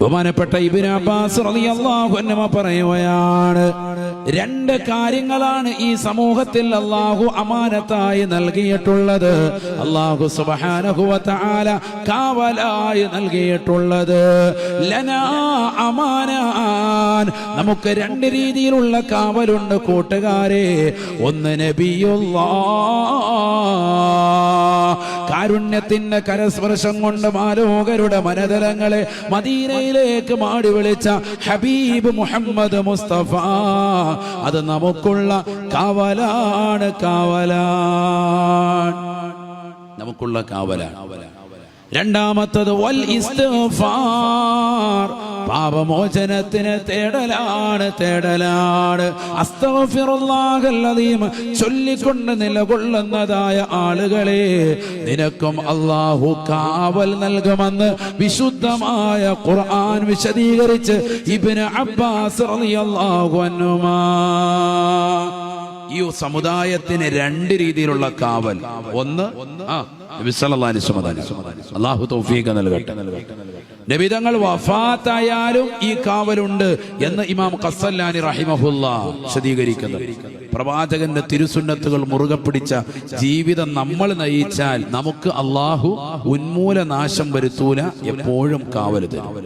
ബഹുമാനപ്പെട്ട Ibn Abbas റളിയല്ലാഹു അൻഹു പറയുകയാണ്, രണ്ട് കാര്യങ്ങളാണ് ഈ സമൂഹത്തിൽ അല്ലാഹു അമാനത്തായി നൽകിയിട്ടുള്ളത്, അല്ലാഹു സുബ്ഹാനഹു വ തആല കാവലായി നൽകിയിട്ടുള്ളത്. ലനാ അമാനാൻ, നമുക്ക് രണ്ട് രീതിയിലുള്ള കാവലുണ്ട് കൂട്ടുകാരെ. ഒന്ന് നബിയുല്ലാഹ്, കാരുണ്യത്തിന്റെ കരസ്പർശം കൊണ്ട് മാലോകരുടെ മനതലങ്ങളെ മദീനയിലേക്ക് മാടി വിളിച്ച ഹബീബ് മുഹമ്മദ് മുസ്തഫ, അത് നമുക്കുള്ള കാവലാണ്, നമുക്കുള്ള കാവലാണ്. രണ്ടാമത്തത് വൽ ഇസ്തിഗ്ഫാർ, പാപമോചനത്തിന് തേടലാണ്. അസ്തഗ്ഫിറുല്ലാഹൽ അദീം ചൊല്ലിക്കൊണ്ട് നിലകൊള്ളുന്നതായ ആളുകളെ നിനക്കും അല്ലാഹു കാവൽ നൽകുമെന്ന് വിശുദ്ധമായ ഖുർആൻ വിശദീകരിച്ച് ഇബ്നു അബ്ബാസ് റളിയല്ലാഹു അൻഹുമാ. ഈ സമുദായത്തിന് രണ്ട് രീതിയിലുള്ള കാവൽ. ഒന്ന് നബി സല്ലല്ലാഹു അലൈഹി വസല്ലം, അല്ലാഹു തൗഫീഖ് നൽകട്ടെ. നബി തങ്ങൾ വഫാത്തായാലും ഈ കാവലുണ്ട് എന്ന് ഇമാം ഖസ്സലാനി റഹിമഹുല്ലാഹ് വിശദീകരിക്കുന്നത്. പ്രവാചകന്റെ തിരുസുന്നത്തുകൾ മുറുകെ പിടിച്ച ജീവിതം നമ്മൾ നയിച്ചാൽ നമുക്ക് അല്ലാഹു ഉന്മൂല നാശം വരുത്തൂല, എപ്പോഴും കാവൽ തരും.